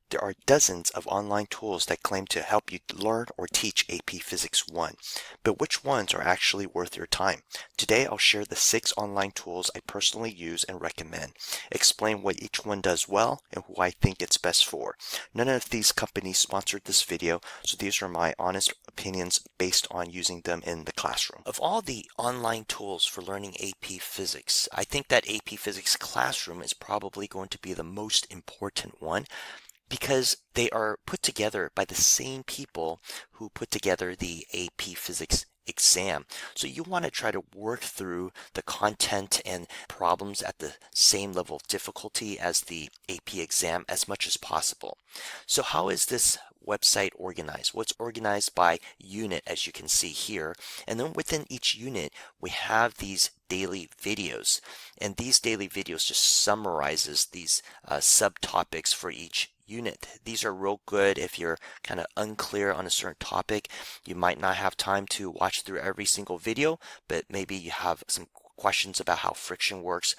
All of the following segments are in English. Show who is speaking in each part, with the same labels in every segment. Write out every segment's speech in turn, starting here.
Speaker 1: There are dozens of online tools that claim to help you learn or teach AP Physics 1, but which ones are actually worth your time? Today I'll share the 6 online tools I personally use and recommend, explain what each one does well and who I think it's best for. None of these companies sponsored this video, so these are my honest opinions based on using them in the classroom. Of all the online tools for learning AP Physics, I think that AP Physics Classroom is probably going to be the most important one, because they are put together by the same people who put together the AP Physics exam. So you want to try to work through the content and problems at the same level of difficulty as the AP exam as much as possible. So how is this website organized? Well, it's organized by unit, as you can see here, and then within each unit we have these daily videos, and these daily videos just summarizes these subtopics for each unit. These are real good if you're kind of unclear on a certain topic. You might not have time to watch through every single video, but maybe you have some questions about how friction works,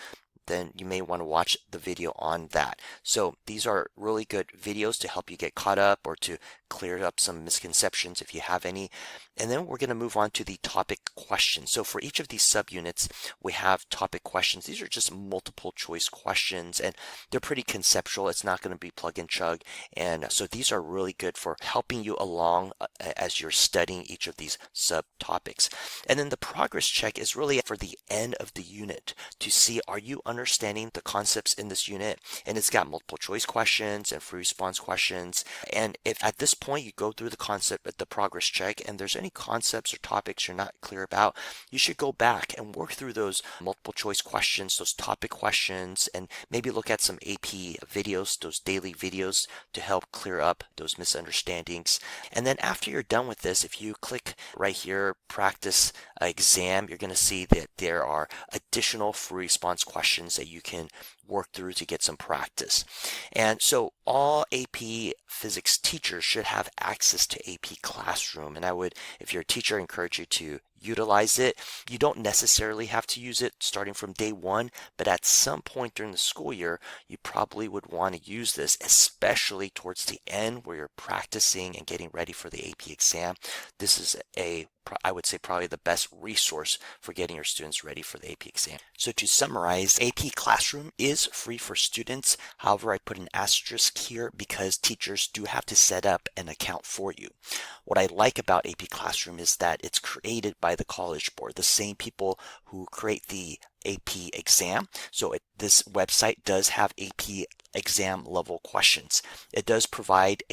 Speaker 1: then you may want to watch the video on that. So these are really good videos to help you get caught up or to clear up some misconceptions if you have any. And then we're going to move on to the topic questions. So for each of these subunits, we have topic questions. These are just multiple choice questions, and they're pretty conceptual. It's not going to be plug and chug. And so these are really good for helping you along as you're studying each of these subtopics. And then the progress check is really for the end of the unit to see, are you understanding the concepts in this unit? And it's got multiple choice questions and free response questions. And if at this point you go through the concept at the progress check and there's any concepts or topics you're not clear about, you should go back and work through those multiple choice questions, those topic questions, and maybe look at some AP videos, those daily videos, to help clear up those misunderstandings. And then after you're done with this, if you click right here, practice exam, you're going to see that there are additional free response questions that you can work through to get some practice. And so all AP Physics teachers should have access to AP Classroom, and I would, if you're a teacher, encourage you to utilize it. You don't necessarily have to use it starting from day one, but at some point during the school year, you probably would want to use this, especially towards the end where you're practicing and getting ready for the AP exam. This is I would say probably the best resource for getting your students ready for the AP exam. So to summarize, AP Classroom is free for students. However, I put an asterisk here because teachers do have to set up an account for you. What I like about AP Classroom is that it's created by the College Board, the same people who create the AP exam. So this website does have AP exam level questions. It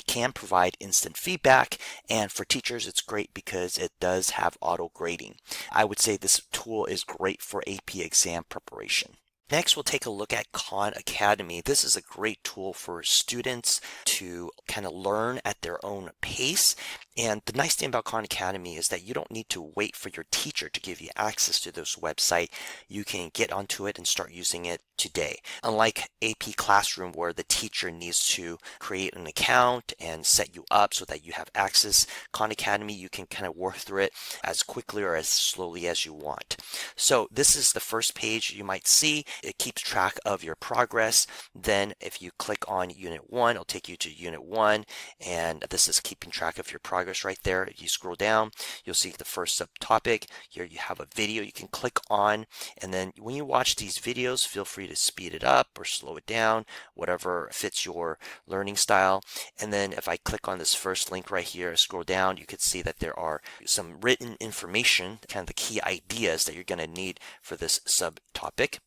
Speaker 1: can provide instant feedback, and for teachers it's great because it does have auto grading. I would say this tool is great for AP exam preparation. Next, we'll take a look at Khan Academy. This is a great tool for students to kind of learn at their own pace. And the nice thing about Khan Academy is that you don't need to wait for your teacher to give you access to this website. You can get onto it and start using it today. Unlike AP Classroom, where the teacher needs to create an account and set you up so that you have access, Khan Academy, you can kind of work through it as quickly or as slowly as you want. So this is the first page you might see. It keeps track of your progress. Then if you click on Unit 1, it'll take you to Unit 1, and this is keeping track of your progress right there. If you scroll down, you'll see the first subtopic. Here you have a video you can click on, and then when you watch these videos, feel free to speed it up or slow it down, whatever fits your learning style. And then if I click on this first link right here, scroll down, you can see that there are some written information, kind of the key ideas that you're going to need for this subtopic.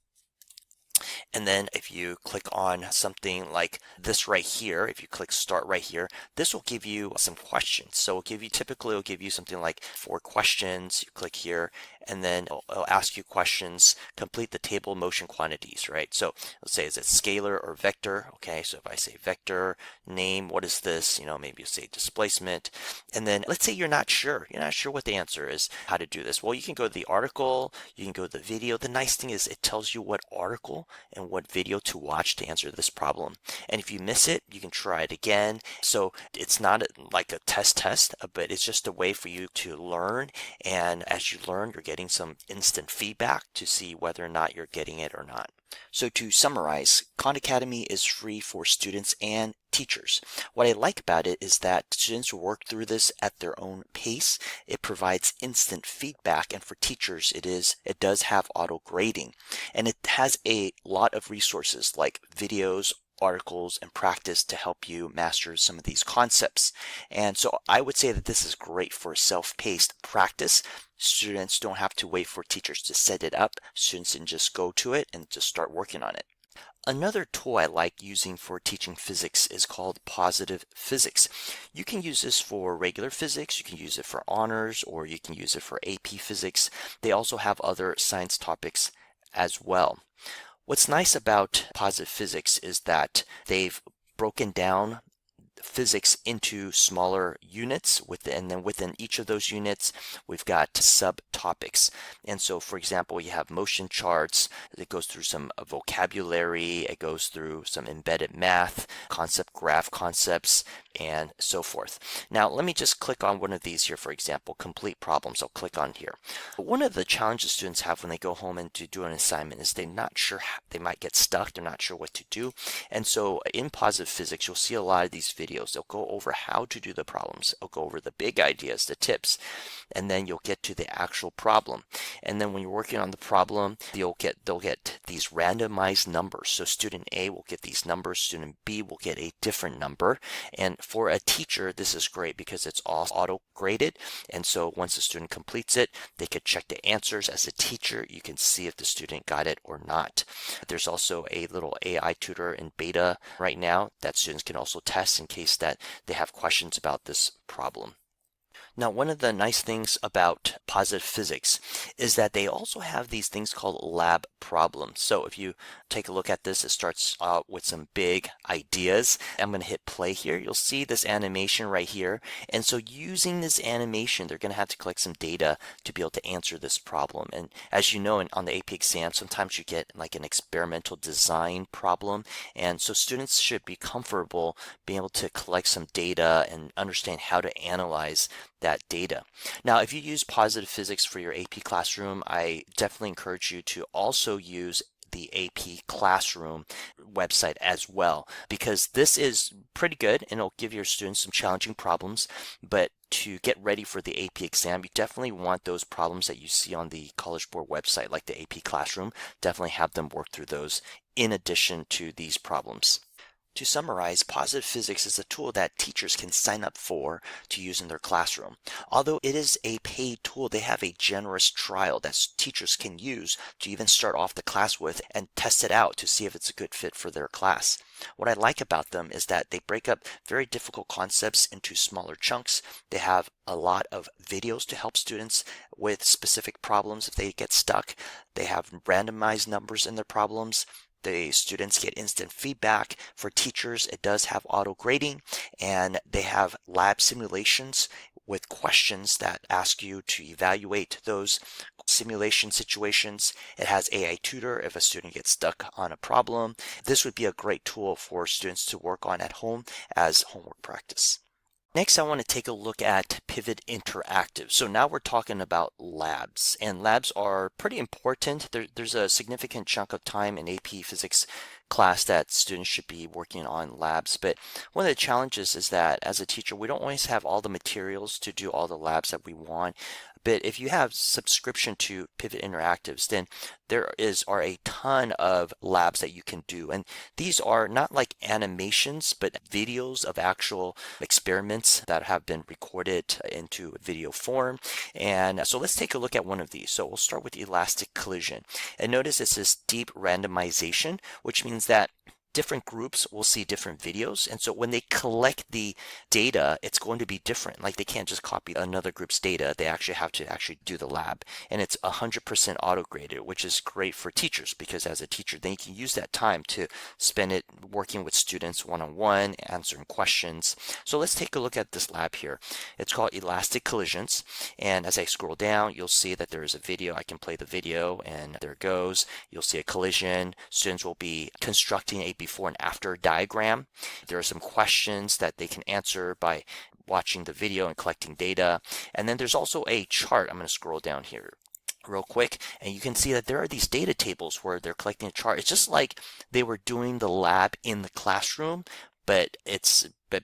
Speaker 1: And then if you click on something like this right here, if you click start right here, this will give you some questions. So typically it'll give you something like 4 questions. You click here, and then it'll ask you questions. Complete the table of motion quantities, right? So let's say, is it scalar or vector? Okay, so if I say vector, name, what is this? Maybe you say displacement. And then let's say you're not sure what the answer is, how to do this. Well, you can go to the article, you can go to the video. The nice thing is it tells you what article and what video to watch to answer this problem. And if you miss it, you can try it again. So it's not like a test, but it's just a way for you to learn. And as you learn, you're getting some instant feedback to see whether or not you're getting it or not. So to summarize, Khan Academy is free for students and teachers. What I like about it is that students work through this at their own pace. It provides instant feedback, and for teachers it does have auto grading, and it has a lot of resources like videos, articles, and practice to help you master some of these concepts. And so I would say that this is great for self-paced practice. Students don't have to wait for teachers to set it up. Students can just go to it and just start working on it. Another tool I like using for teaching physics is called Positive Physics. You can use this for regular physics, you can use it for honors, or you can use it for AP Physics. They also have other science topics as well. What's nice about Positive Physics is that they've broken down physics into smaller units and then within each of those units we've got subtopics. And so for example, you have motion charts. It goes through some vocabulary, it goes through some embedded math, concept graph concepts, and so forth. Now let me just click on one of these here. For example, complete problems. I'll click on here. One of the challenges students have when they go home and to do an assignment is they're not sure, they might get stuck, they're not sure what to do. And so in Positive Physics you'll see a lot of these videos. They'll go over how to do the problems. They'll go over the big ideas, the tips, and then you'll get to the actual problem. And then when you're working on the problem, they'll get these randomized numbers. So student A will get these numbers, student B will get a different number. And for a teacher, this is great because it's all auto-graded. And so once the student completes it, they could check the answers. As a teacher, you can see if the student got it or not. There's also a little AI tutor in beta right now that students can also test in case that they have questions about this problem. Now, one of the nice things about Positive Physics is that they also have these things called lab problems. So if you take a look at this, it starts out with some big ideas. I'm going to hit play here. You'll see this animation right here. And so using this animation, they're going to have to collect some data to be able to answer this problem. And as you know, on the AP exam, sometimes you get like an experimental design problem. And so students should be comfortable being able to collect some data and understand how to analyze that data. Now, if you use Positive Physics for your AP Classroom, I definitely encourage you to also use the AP Classroom website as well, because this is pretty good and it'll give your students some challenging problems. But to get ready for the AP exam, you definitely want those problems that you see on the College Board website, like the AP Classroom. Definitely have them work through those in addition to these problems. To summarize, Positive Physics is a tool that teachers can sign up for to use in their classroom. Although it is a paid tool, they have a generous trial that teachers can use to even start off the class with and test it out to see if it's a good fit for their class. What I like about them is that they break up very difficult concepts into smaller chunks. They have a lot of videos to help students with specific problems if they get stuck. They have randomized numbers in their problems. The students get instant feedback. For teachers, it does have auto grading, and they have lab simulations with questions that ask you to evaluate those simulation situations. It has AI tutor if a student gets stuck on a problem. This would be a great tool for students to work on at home as homework practice. Next, I want to take a look at Pivot Interactive. So now we're talking about labs, and labs are pretty important. There's a significant chunk of time in AP Physics class that students should be working on labs. But one of the challenges is that as a teacher, we don't always have all the materials to do all the labs that we want. But if you have subscription to Pivot Interactives, then there are a ton of labs that you can do. And these are not like animations, but videos of actual experiments that have been recorded into video form. And so let's take a look at one of these. So we'll start with elastic collision. And notice it says deep randomization, which means that different groups will see different videos. And so when they collect the data, it's going to be different. Like they can't just copy another group's data. They actually have to do the lab. And it's 100% auto-graded, which is great for teachers because as a teacher, then you can use that time to spend it working with students one-on-one, answering questions. So let's take a look at this lab here. It's called Elastic Collisions. And as I scroll down, you'll see that there is a video. I can play the video and there it goes. You'll see a collision. Students will be constructing a before and after diagram. There are some questions that they can answer by watching the video and collecting data. And then there's also a chart. I'm going to scroll down here real quick, and you can see that there are these data tables where they're collecting a chart. It's just like they were doing the lab in the classroom, but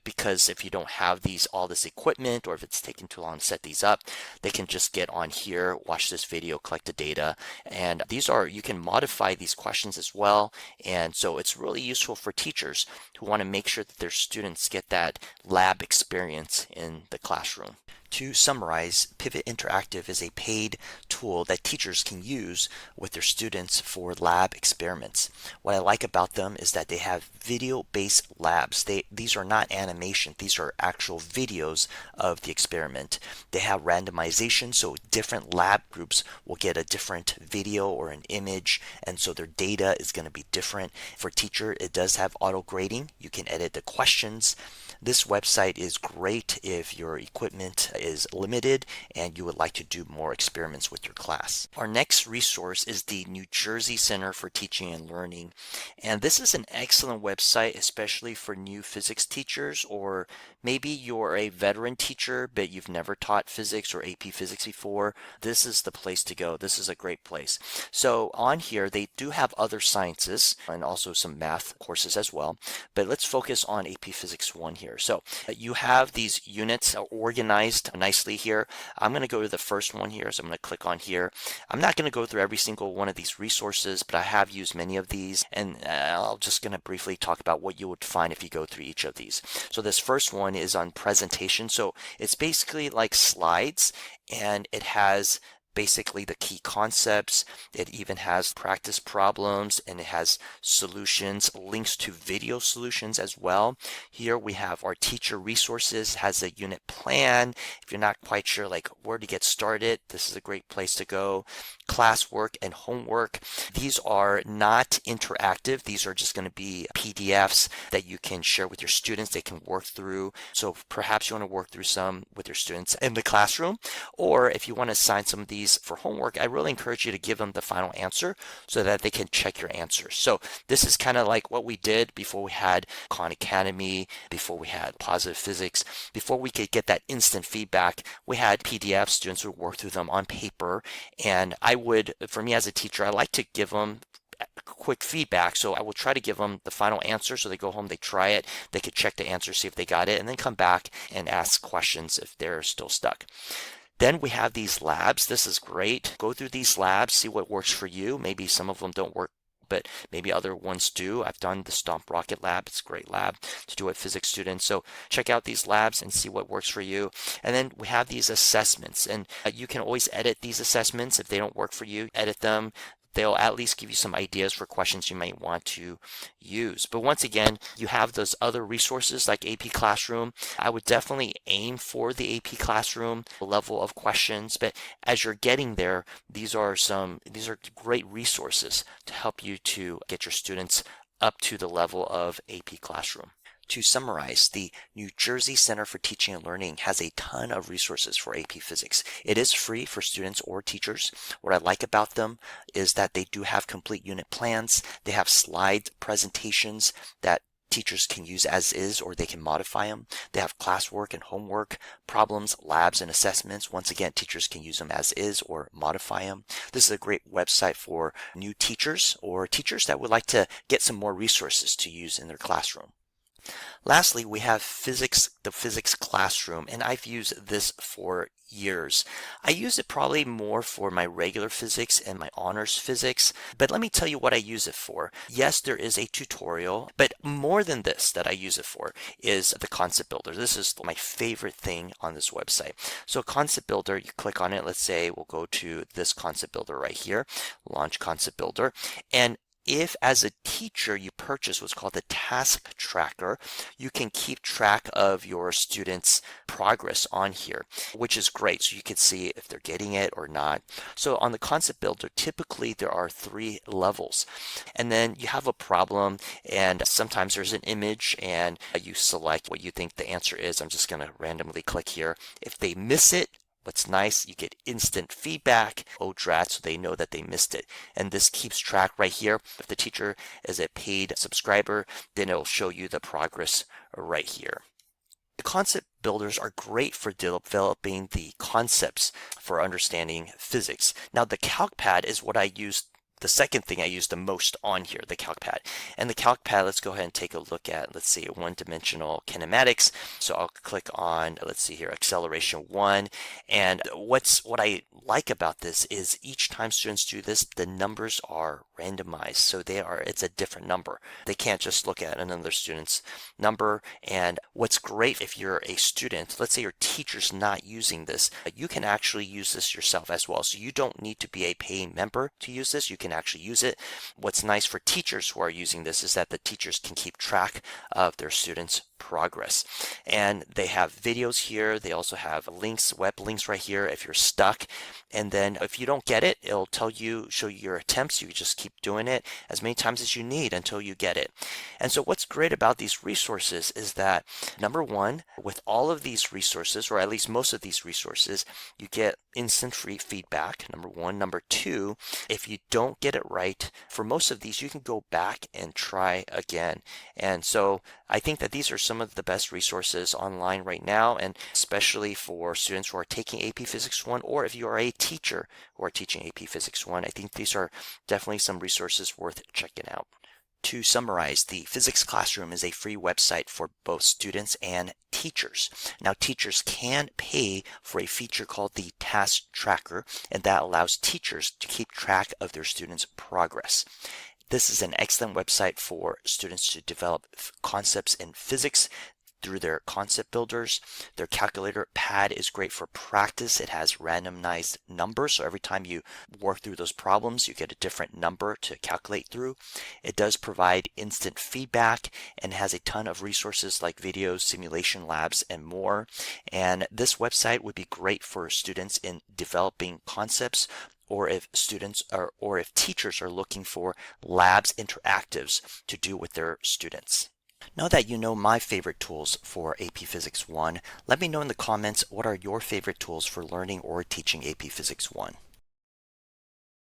Speaker 1: because if you don't have all this equipment, or if it's taking too long to set these up, they can just get on here, watch this video, collect the data, and you can modify these questions as well. And so it's really useful for teachers who want to make sure that their students get that lab experience in the classroom. To summarize, Pivot Interactive is a paid tool that teachers can use with their students for lab experiments. What I like about them is that they have video-based labs. These are not animation, these are actual videos of the experiment. They have randomization, so different lab groups will get a different video or an image, and so their data is going to be different. For teacher, it does have auto grading. You can edit the questions. This website is great if your equipment is limited and you would like to do more experiments with your class. Our next resource is the New Jersey Center for Teaching and Learning. And this is an excellent website, especially for new physics teachers, or maybe you're a veteran teacher, but you've never taught physics or AP physics before. This is the place to go. This is a great place. So on here, they do have other sciences and also some math courses as well, but let's focus on AP Physics 1 here. So you have these units organized nicely here. I'm going to go to the first one here, so I'm going to click on here. I'm not going to go through every single one of these resources, but I have used many of these, and I'll just going to briefly talk about what you would find if you go through each of these. So this first one is on presentation. So it's basically like slides, and it has basically the key concepts. It even has practice problems, and it has solutions, links to video solutions as well. Here we have our teacher resources, has a unit plan. If you're not quite sure like where to get started, this is a great place to go. Classwork and homework. These are not interactive. These are just going to be PDFs that you can share with your students. They can work through. So perhaps you want to work through some with your students in the classroom, or if you want to assign some of these for homework, I really encourage you to give them the final answer so that they can check your answers. So this is kind of like what we did before we had Khan Academy, before we had Positive Physics. Before we could get that instant feedback, we had PDFs. Students would work through them on paper, and for me as a teacher, I like to give them quick feedback. So I will try to give them the final answer, so they go home, they try it, they could check the answer, see if they got it, and then come back and ask questions if they're still stuck. Then we have these labs. This is great. Go through these labs, see what works for you. Maybe some of them don't work, but maybe other ones do. I've done the Stomp Rocket lab. It's a great lab to do with physics students. So check out these labs and see what works for you. And then we have these assessments, and you can always edit these assessments. If they don't work for you, edit them. They'll at least give you some ideas for questions you might want to use. But once again, you have those other resources like AP Classroom. I would definitely aim for the AP Classroom level of questions, but as you're getting there, these are great resources to help you to get your students up to the level of AP Classroom. To summarize, the New Jersey Center for Teaching and Learning has a ton of resources for AP Physics. It is free for students or teachers. What I like about them is that they do have complete unit plans. They have slide presentations that teachers can use as is, or they can modify them. They have classwork and homework, problems, labs, and assessments. Once again, teachers can use them as is or modify them. This is a great website for new teachers or teachers that would like to get some more resources to use in their classroom. Lastly, we have the physics classroom, and I've used this for years. I use it probably more for my regular physics and my honors physics, but let me tell you what I use it for. Yes, there is a tutorial, but more than this that I use it for is the concept builder. This is my favorite thing on this website. So concept builder, you click on it. Let's say we'll go to this concept builder right here, launch concept builder, and if as a teacher you purchase what's called the task tracker, you can keep track of your students' progress on here, which is great. So you can see if they're getting it or not. So on the concept builder, typically there are 3 levels, and then you have a problem, and sometimes there's an image, and you select what you think the answer is. I'm just going to randomly click here. If they miss it, what's nice, you get instant feedback, ODRAT, so they know that they missed it. And this keeps track right here. If the teacher is a paid subscriber, then it'll show you the progress right here. The concept builders are great for developing the concepts for understanding physics. Now, the CalcPad is what I use. The second thing I use the most on here, the CalcPad. And the CalcPad, let's go ahead and take a look at, let's see, one-dimensional kinematics. So I'll click on, let's see here, acceleration 1. And what I like about this is each time students do this, the numbers are randomized. So it's a different number. They can't just look at another student's number. And what's great if you're a student, let's say your teacher's not using this, you can actually use this yourself as well. So you don't need to be a paying member to use this. You can actually use it. What's nice for teachers who are using this is that the teachers can keep track of their students' progress. And they have videos here. They also have links, web links right here if you're stuck. And then if you don't get it, it'll show you your attempts. You just keep doing it as many times as you need until you get it. And so what's great about these resources is that, number one, with all of these resources, or at least most of these resources, you get instant free feedback, number one. Number two, if you don't get it right, for most of these, you can go back and try again. And so I think that these are some of the best resources online right now, and especially for students who are taking AP Physics 1, or if you are a teacher who are teaching AP Physics 1, I think these are definitely some resources worth checking out. To summarize, the Physics Classroom is a free website for both students and teachers. Now, teachers can pay for a feature called the Task Tracker, and that allows teachers to keep track of their students' progress. This is an excellent website for students to develop concepts in physics through their concept builders. Their calculator pad is great for practice. It has randomized numbers, so every time you work through those problems, you get a different number to calculate through. It does provide instant feedback and has a ton of resources like videos, simulation labs, and more. And this website would be great for students in developing concepts, or if teachers are looking for labs interactives to do with their students. Now that you know my favorite tools for AP Physics 1, let me know in the comments what are your favorite tools for learning or teaching AP Physics 1.